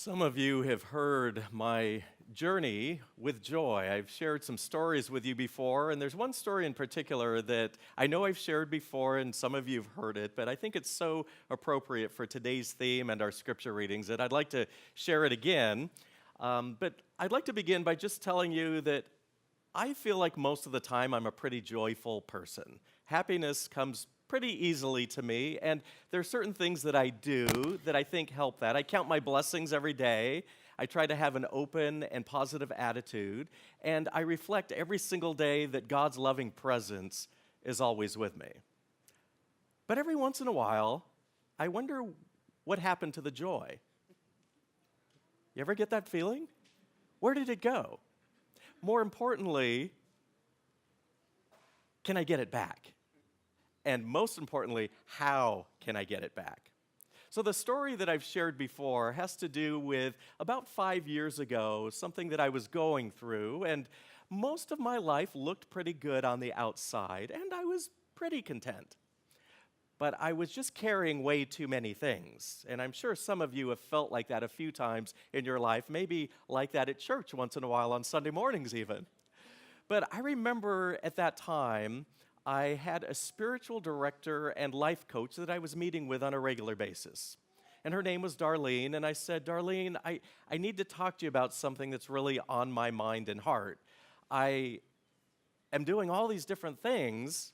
Some of you have heard my journey with joy. I've shared some stories with you before, and there's one story in particular that I know I've shared before, and some of you have heard it, but I think it's so appropriate for today's theme and our scripture readings that I'd like to share it again. But I'd like to begin by just telling you that I feel like most of the time I'm a pretty joyful person. Happiness comes pretty easily to me, and there are certain things that I do that I think help that. I count my blessings every day. I try to have an open and positive attitude, and I reflect every single day that God's loving presence is always with me. But every once in a while, I wonder what happened to the joy. You ever get that feeling? Where did it go? More importantly, can I get it back? And most importantly, how can I get it back? So the story that I've shared before has to do with about 5 years ago, something that I was going through, and most of my life looked pretty good on the outside, and I was pretty content. But I was just carrying way too many things, and I'm sure some of you have felt like that a few times in your life, maybe like that at church once in a while on Sunday mornings even. But I remember at that time, I had a spiritual director and life coach that I was meeting with on a regular basis. And her name was Darlene, and I said, Darlene, I need to talk to you about something that's really on my mind and heart. I am doing all these different things,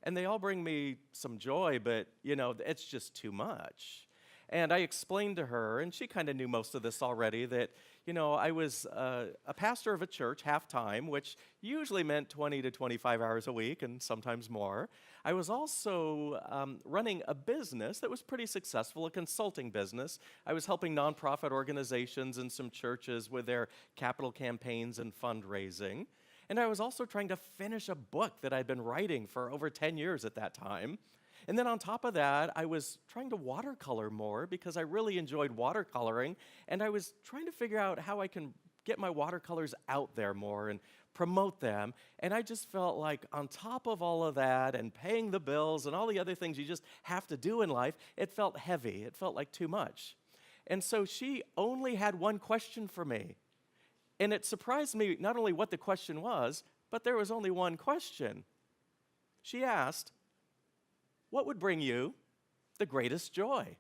and they all bring me some joy, but, it's just too much. And I explained to her, and she kind of knew most of this already, that, I was a pastor of a church half-time, which usually meant 20 to 25 hours a week, and sometimes more. I was also running a business that was pretty successful, a consulting business. I was helping nonprofit organizations and some churches with their capital campaigns and fundraising. And I was also trying to finish a book that I'd been writing for over 10 years at that time. And then on top of that, I was trying to watercolor more because I really enjoyed watercoloring, and I was trying to figure out how I can get my watercolors out there more and promote them. And I just felt like on top of all of that and paying the bills and all the other things you just have to do in life, it felt heavy. It felt like too much. And so she only had one question for me. And it surprised me not only what the question was, but there was only one question. She asked, what would bring you the greatest joy?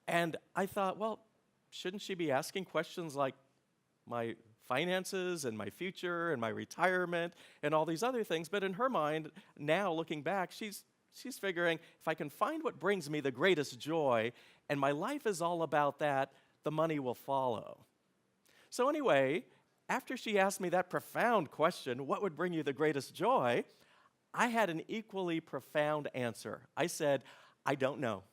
And I thought, well, shouldn't she be asking questions like my finances and my future and my retirement and all these other things? But in her mind, now looking back, she's figuring if I can find what brings me the greatest joy and my life is all about that, the money will follow. So anyway, after she asked me that profound question, what would bring you the greatest joy? I had an equally profound answer. I said, I don't know.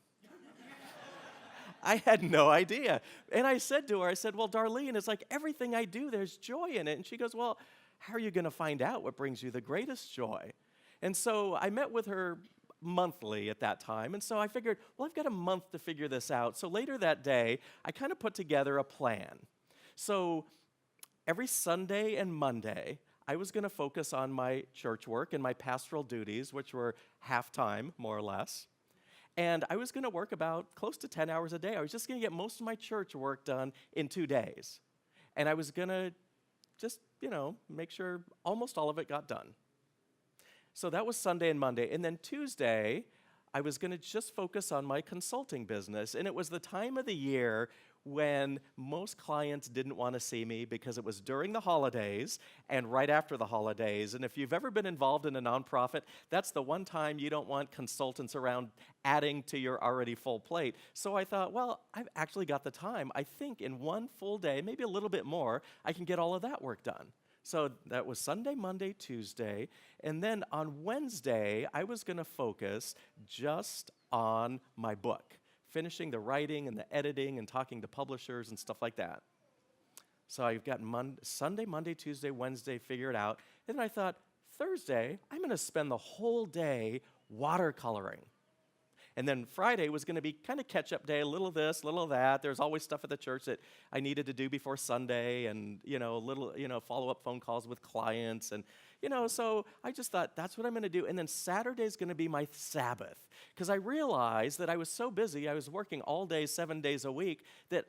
I had no idea. And I said to her, well, Darlene, it's like everything I do, there's joy in it. And she goes, well, how are you going to find out what brings you the greatest joy? And so I met with her monthly at that time. And so I figured, well, I've got a month to figure this out. So later that day, I kind of put together a plan. So every Sunday and Monday, I was going to focus on my church work and my pastoral duties, which were half-time, more or less. And I was going to work about close to 10 hours a day. I was just going to get most of my church work done in 2 days. And I was going to just, make sure almost all of it got done. So that was Sunday and Monday. And then Tuesday, I was going to just focus on my consulting business. And it was the time of the year when most clients didn't want to see me because it was during the holidays and right after the holidays. And if you've ever been involved in a nonprofit, that's the one time you don't want consultants around adding to your already full plate. So I thought, well, I've actually got the time. I think in one full day, maybe a little bit more, I can get all of that work done. So that was Sunday, Monday, Tuesday. And then on Wednesday, I was going to focus just on my book, finishing the writing and the editing and talking to publishers and stuff like that. So I've got Sunday, Monday, Tuesday, Wednesday figured out. And then I thought, Thursday, I'm going to spend the whole day watercoloring. And then Friday was going to be kind of catch-up day, a little of this, little of that. There's always stuff at the church that I needed to do before Sunday and, little, follow-up phone calls with clients. And, so I just thought, that's what I'm going to do. And then Saturday's going to be my Sabbath because I realized that I was so busy, I was working all day, 7 days a week, that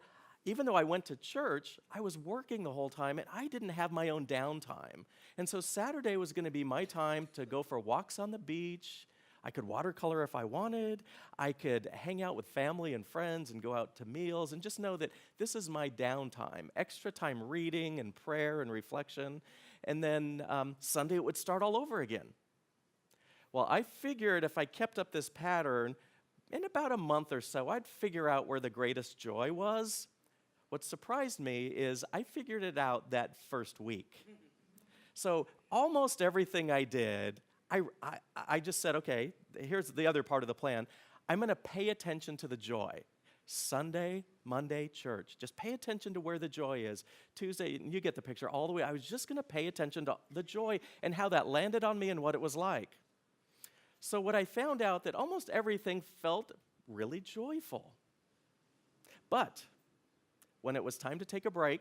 even though I went to church, I was working the whole time and I didn't have my own downtime. And so Saturday was going to be my time to go for walks on the beach. I could watercolor if I wanted. I could hang out with family and friends and go out to meals and just know that this is my downtime, extra time reading and prayer and reflection. And then Sunday it would start all over again. Well, I figured if I kept up this pattern, in about a month or so, I'd figure out where the greatest joy was. What surprised me is I figured it out that first week. So almost everything I did, I just said, okay, here's the other part of the plan. I'm going to pay attention to the joy. Sunday, Monday, church. Just pay attention to where the joy is. Tuesday, you get the picture all the way. I was just going to pay attention to the joy and how that landed on me and what it was like. So what I found out that almost everything felt really joyful. But when it was time to take a break,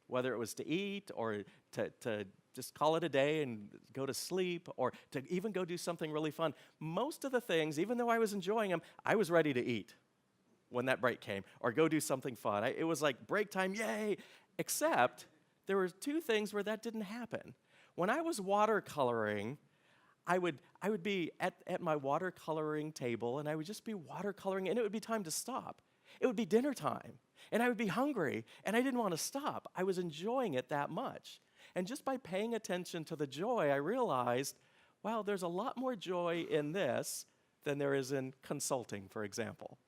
whether it was to eat or to just call it a day and go to sleep or to even go do something really fun, most of the things, even though I was enjoying them, I was ready to eat when that break came or go do something fun. It was like break time, yay! Except there were two things where that didn't happen. When I was watercoloring, I would be at my watercoloring table and I would just be watercoloring and it would be time to stop. It would be dinner time and I would be hungry and I didn't want to stop. I was enjoying it that much. And just by paying attention to the joy, I realized, wow, there's a lot more joy in this than there is in consulting, for example.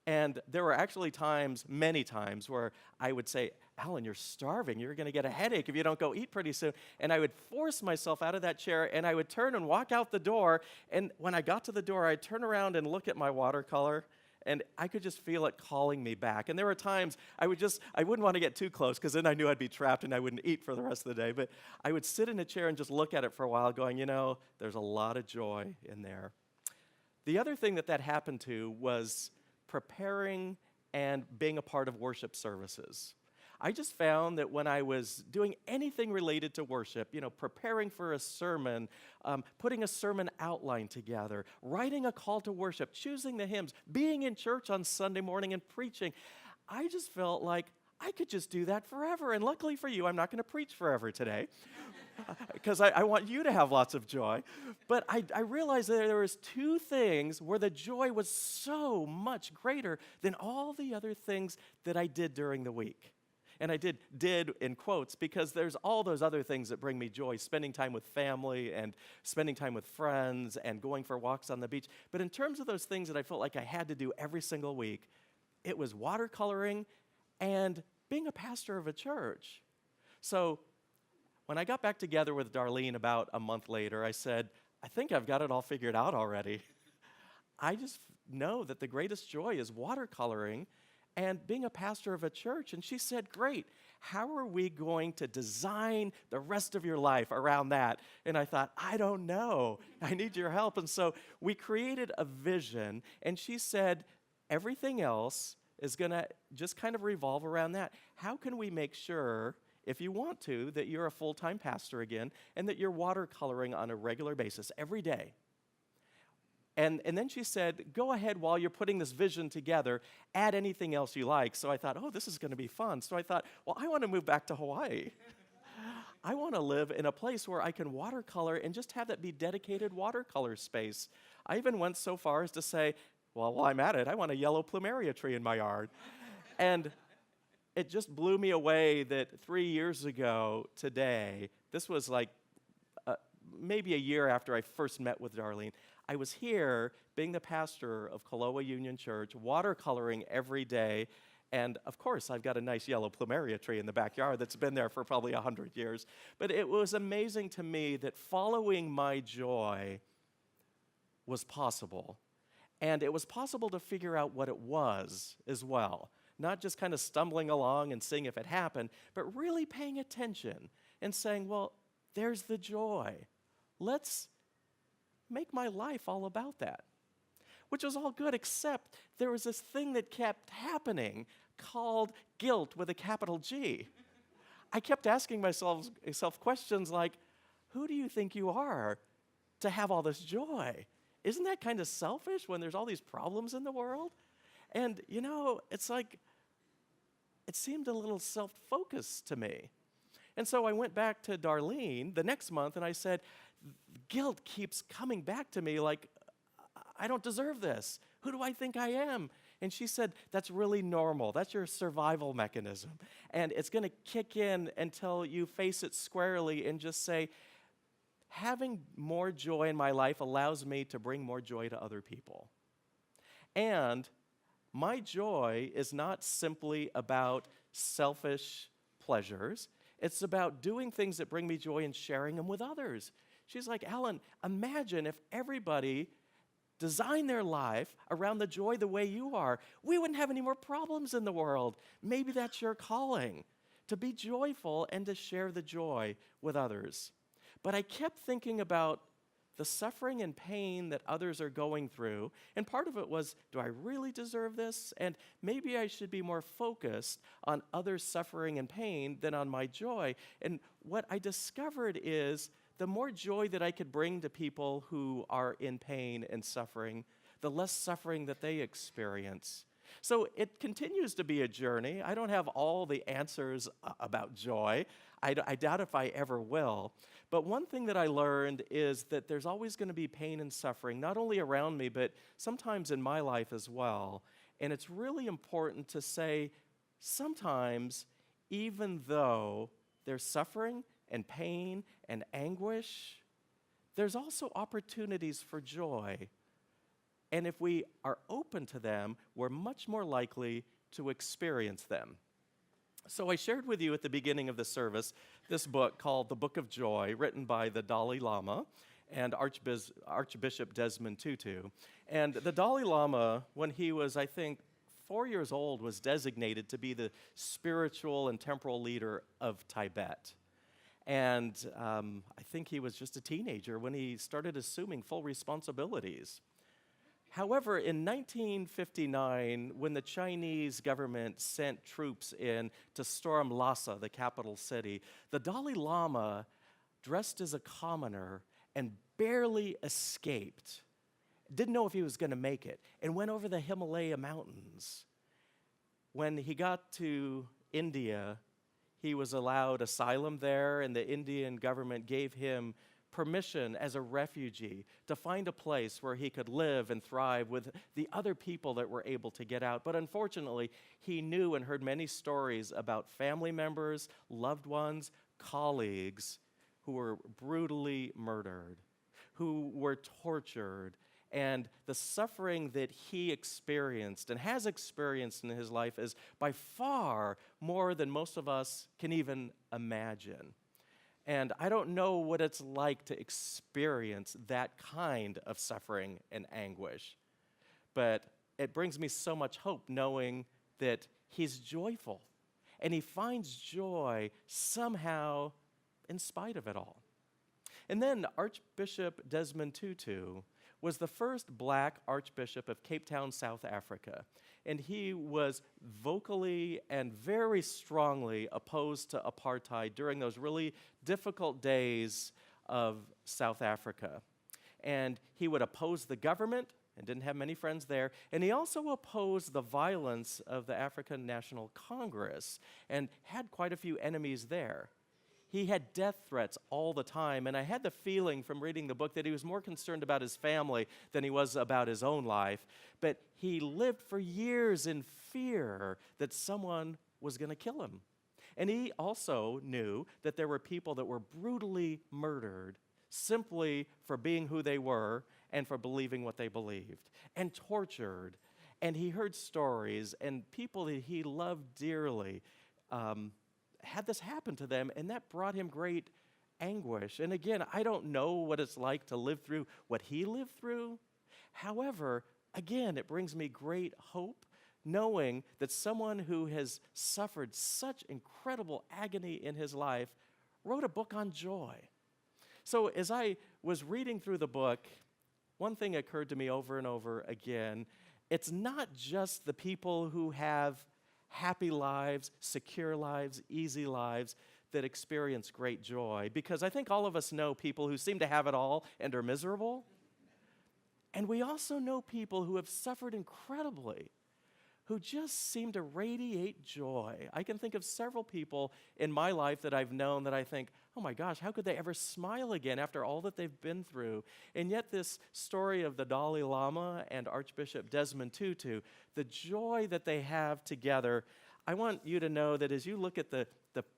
And there were actually times, many times, where I would say, Alan, you're starving. You're going to get a headache if you don't go eat pretty soon. And I would force myself out of that chair, and I would turn and walk out the door. And when I got to the door, I'd turn around and look at my watercolor, and I could just feel it calling me back. And there were times I wouldn't want to get too close, because then I knew I'd be trapped and I wouldn't eat for the rest of the day. But I would sit in a chair and just look at it for a while, going, there's a lot of joy in there. The other thing that happened to was preparing and being a part of worship services. I just found that when I was doing anything related to worship, preparing for a sermon, putting a sermon outline together, writing a call to worship, choosing the hymns, being in church on Sunday morning and preaching, I just felt like I could just do that forever. And luckily for you, I'm not going to preach forever today because I want you to have lots of joy. But I realized that there was two things where the joy was so much greater than all the other things that I did during the week. And I did in quotes because there's all those other things that bring me joy, spending time with family and spending time with friends and going for walks on the beach. But in terms of those things that I felt like I had to do every single week, it was watercoloring and being a pastor of a church. So when I got back together with Darlene about a month later, I said, I think I've got it all figured out already. I just know that the greatest joy is watercoloring and being a pastor of a church. And she said, great, how are we going to design the rest of your life around that? And I thought, I don't know. I need your help. And so we created a vision, and she said, everything else is going to just kind of revolve around that. How can we make sure, if you want to, that you're a full-time pastor again and that you're watercoloring on a regular basis every day? And then she said, go ahead while you're putting this vision together, add anything else you like. So I thought, this is going to be fun. So I thought, well, I want to move back to Hawaii. I want to live in a place where I can watercolor and just have that be dedicated watercolor space. I even went so far as to say, well, while I'm at it, I want a yellow plumeria tree in my yard. And it just blew me away that 3 years ago today, this was like maybe a year after I first met with Darlene, I was here being the pastor of Kaloa Union Church, watercoloring every day. And of course, I've got a nice yellow plumeria tree in the backyard that's been there for probably 100 years. But it was amazing to me that following my joy was possible. And it was possible to figure out what it was as well. Not just kind of stumbling along and seeing if it happened, but really paying attention and saying, well, there's the joy. Let's make my life all about that. Which was all good, except there was this thing that kept happening called guilt with a capital G. I kept asking myself questions like, who do you think you are to have all this joy? Isn't that kind of selfish when there's all these problems in the world? And, it's like, it seemed a little self-focused to me. And so I went back to Darlene the next month and I said, guilt keeps coming back to me like, I don't deserve this. Who do I think I am? And she said, that's really normal. That's your survival mechanism. And it's going to kick in until you face it squarely and just say, having more joy in my life allows me to bring more joy to other people. And my joy is not simply about selfish pleasures. It's about doing things that bring me joy and sharing them with others. She's like, Alan, imagine if everybody designed their life around the joy the way you are. We wouldn't have any more problems in the world. Maybe that's your calling, to be joyful and to share the joy with others. But I kept thinking about the suffering and pain that others are going through, and part of it was, do I really deserve this? And maybe I should be more focused on others' suffering and pain than on my joy. And what I discovered is the more joy that I could bring to people who are in pain and suffering, the less suffering that they experience. So it continues to be a journey. I don't have all the answers about joy. I doubt if I ever will. But one thing that I learned is that there's always going to be pain and suffering, not only around me, but sometimes in my life as well. And it's really important to say, sometimes, even though there's suffering and pain and anguish, there's also opportunities for joy. And if we are open to them, we're much more likely to experience them. So I shared with you at the beginning of the service this book called The Book of Joy, written by the Dalai Lama and Archbishop Desmond Tutu. And the Dalai Lama, when he was, I think, 4 years old, was designated to be the spiritual and temporal leader of Tibet. And I think he was just a teenager when he started assuming full responsibilities. However, in 1959, when the Chinese government sent troops in to storm Lhasa, the capital city, the Dalai Lama, dressed as a commoner and barely escaped, didn't know if he was going to make it, and went over the Himalaya mountains. When he got to India, he was allowed asylum there, and the Indian government gave him permission as a refugee to find a place where he could live and thrive with the other people that were able to get out. But unfortunately, he knew and heard many stories about family members, loved ones, colleagues who were brutally murdered, who were tortured, and the suffering that he experienced and has experienced in his life is by far more than most of us can even imagine. And I don't know what it's like to experience that kind of suffering and anguish. But it brings me so much hope knowing that he's joyful. And he finds joy somehow in spite of it all. And then Archbishop Desmond Tutu was the first black Archbishop of Cape Town, South Africa. And he was vocally and very strongly opposed to apartheid during those really difficult days of South Africa. And he would oppose the government and didn't have many friends there. And he also opposed the violence of the African National Congress and had quite a few enemies there. He had death threats all the time, and I had the feeling from reading the book that he was more concerned about his family than he was about his own life. But he lived for years in fear that someone was going to kill him. And he also knew that there were people that were brutally murdered simply for being who they were and for believing what they believed, and tortured. And he heard stories, and people that he loved dearly had this happen to them, and that brought him great anguish. And again, I don't know what it's like to live through what he lived through. However, again, it brings me great hope knowing that someone who has suffered such incredible agony in his life wrote a book on joy. So as I was reading through the book, one thing occurred to me over and over again. It's not just the people who have happy lives, secure lives, easy lives that experience great joy. Because I think all of us know people who seem to have it all and are miserable. And we also know people who have suffered incredibly, who just seem to radiate joy. I can think of several people in my life that I've known that I think, oh my gosh, how could they ever smile again after all that they've been through? And yet this story of the Dalai Lama and Archbishop Desmond Tutu, the joy that they have together, I want you to know that as you look at the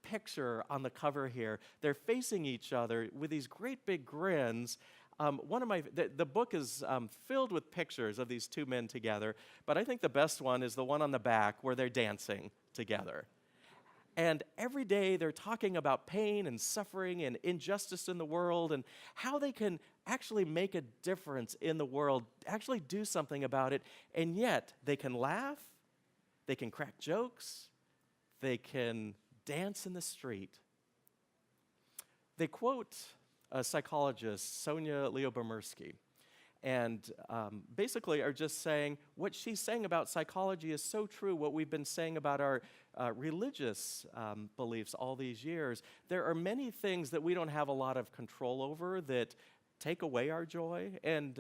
picture on the cover here, they're facing each other with these great big grins. The book is filled with pictures of these two men together, but I think the best one is the one on the back where they're dancing together. And every day they're talking about pain and suffering and injustice in the world and how they can actually make a difference in the world, actually do something about it, and yet they can laugh, they can crack jokes, they can dance in the street. They quote a psychologist, Sonia Lyubomirsky, and basically are just saying what she's saying about psychology is so true, what we've been saying about our religious beliefs all these years. There are many things that we don't have a lot of control over that take away our joy, and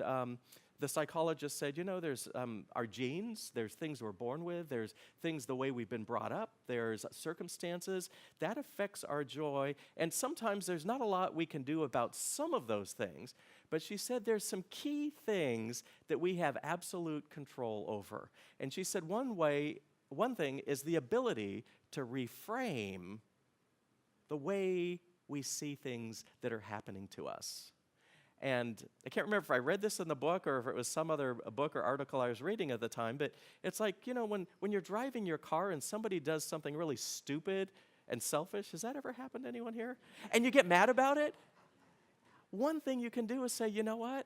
the psychologist said, there's our genes, there's things we're born with, there's things the way we've been brought up, there's circumstances, that affects our joy, and sometimes there's not a lot we can do about some of those things, but she said there's some key things that we have absolute control over. And she said one thing is the ability to reframe the way we see things that are happening to us. And I can't remember if I read this in the book or if it was some other book or article I was reading at the time, but it's like, when you're driving your car and somebody does something really stupid and selfish, has that ever happened to anyone here? And you get mad about it? One thing you can do is say, you know what?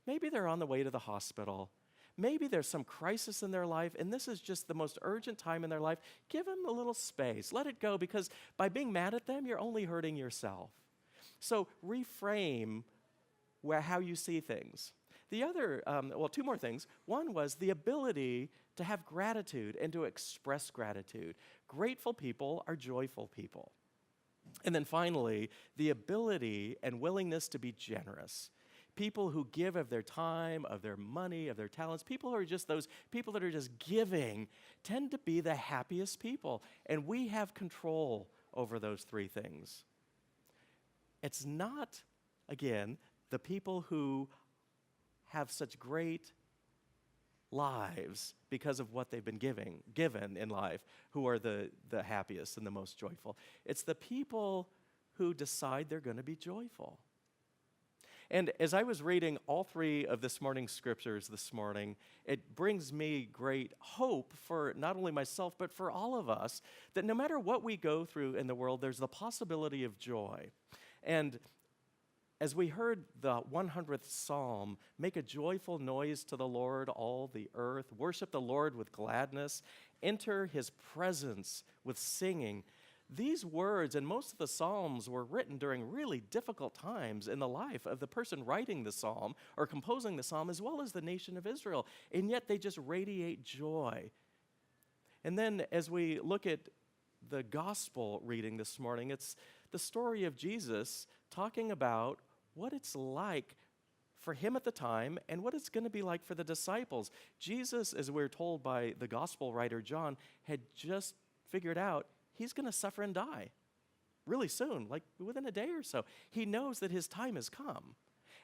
Maybe they're on the way to the hospital. Maybe there's some crisis in their life, and this is just the most urgent time in their life. Give them a little space. Let it go, because by being mad at them, you're only hurting yourself. So reframe how you see things. The other, two more things. One was the ability to have gratitude and to express gratitude. Grateful people are joyful people. And then finally, the ability and willingness to be generous. People who give of their time, of their money, of their talents, people who are just those people that are just giving tend to be the happiest people. And we have control over those three things. It's not, again, the people who have such great lives because of what they've been given in life who are the happiest and the most joyful. It's the people who decide they're going to be joyful. And as I was reading all three of this morning's scriptures this morning, it brings me great hope for not only myself, but for all of us, that no matter what we go through in the world, there's the possibility of joy. And as we heard the 100th Psalm, make a joyful noise to the Lord, all the earth, worship the Lord with gladness, enter his presence with singing. These words and most of the Psalms were written during really difficult times in the life of the person writing the Psalm or composing the Psalm, as well as the nation of Israel, and yet they just radiate joy. And then as we look at the gospel reading this morning, it's the story of Jesus talking about what it's like for him at the time and what it's going to be like for the disciples. Jesus, as we're told by the gospel writer John, had just figured out he's going to suffer and die really soon, like within a day or so. He knows that his time has come.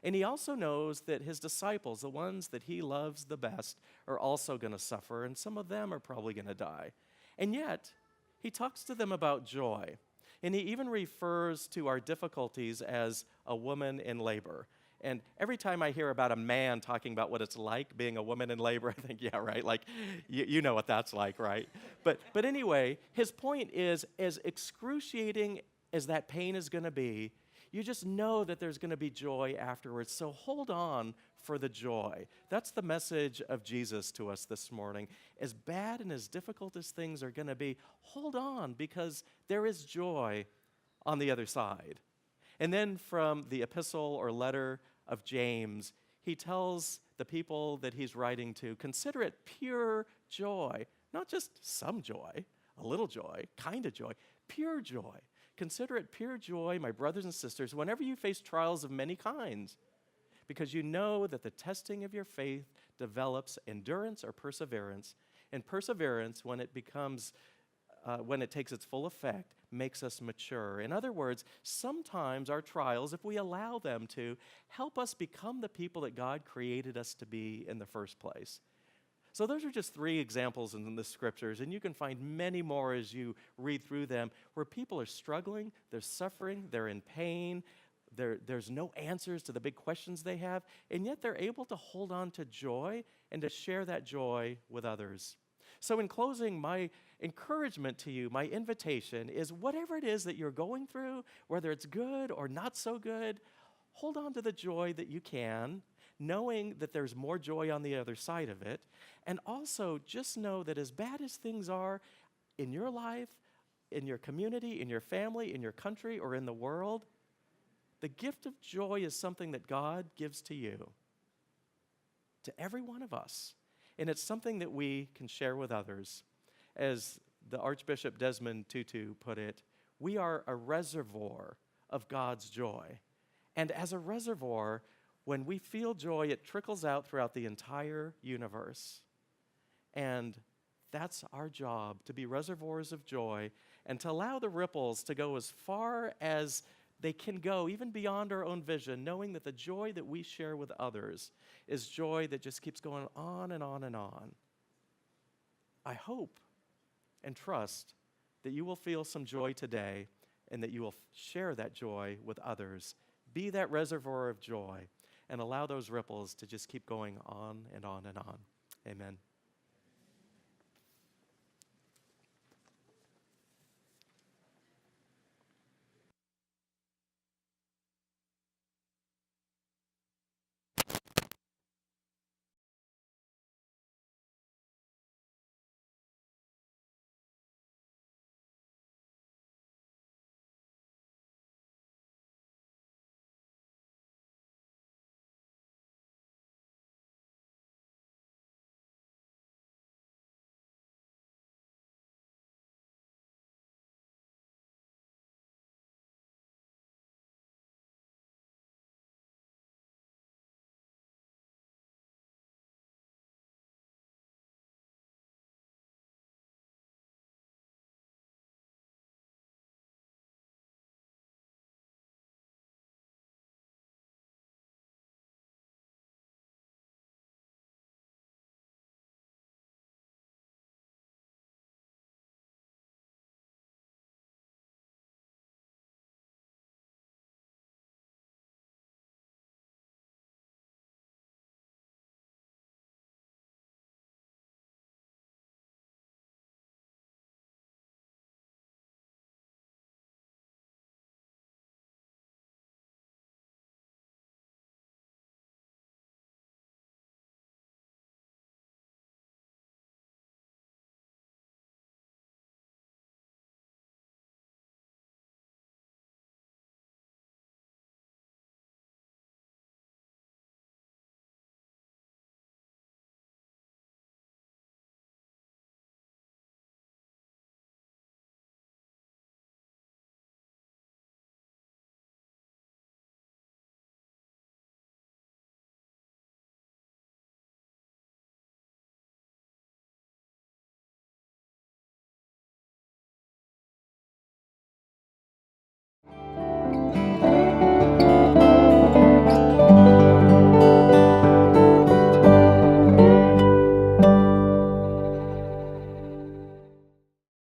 And he also knows that his disciples, the ones that he loves the best, are also going to suffer, and some of them are probably going to die. And yet, he talks to them about joy. And he even refers to our difficulties as a woman in labor. And every time I hear about a man talking about what it's like being a woman in labor, I think, yeah, right, like, you know what that's like, right? But anyway, his point is, as excruciating as that pain is going to be, you just know that there's going to be joy afterwards. So hold on for the joy. That's the message of Jesus to us this morning. As bad and as difficult as things are going to be, hold on, because there is joy on the other side. And then from the epistle or letter of James, he tells the people that he's writing to, consider it pure joy, not just some joy, a little joy, kind of joy, pure joy. Consider it pure joy, my brothers and sisters, whenever you face trials of many kinds, because you know that the testing of your faith develops endurance or perseverance, And perseverance, when it takes its full effect, makes us mature. In other words, sometimes our trials, if we allow them to, help us become the people that God created us to be in the first place. So those are just 3 examples in the scriptures, and you can find many more as you read through them, where people are struggling, they're suffering, they're in pain, there's no answers to the big questions they have, and yet they're able to hold on to joy and to share that joy with others. So in closing, my encouragement to you, my invitation is whatever it is that you're going through, whether it's good or not so good, hold on to the joy that you can, knowing that there's more joy on the other side of it. And also just know that as bad as things are in your life, in your community, in your family, in your country, or in the world, the gift of joy is something that God gives to you, to every one of us. And it's something that we can share with others. As the Archbishop Desmond Tutu put it, we are a reservoir of God's joy. And as a reservoir, when we feel joy, it trickles out throughout the entire universe. And that's our job, to be reservoirs of joy and to allow the ripples to go as far as they can go, even beyond our own vision, knowing that the joy that we share with others is joy that just keeps going on and on and on. I hope and trust that you will feel some joy today and that you will share that joy with others. Be that reservoir of joy and allow those ripples to just keep going on and on and on. Amen.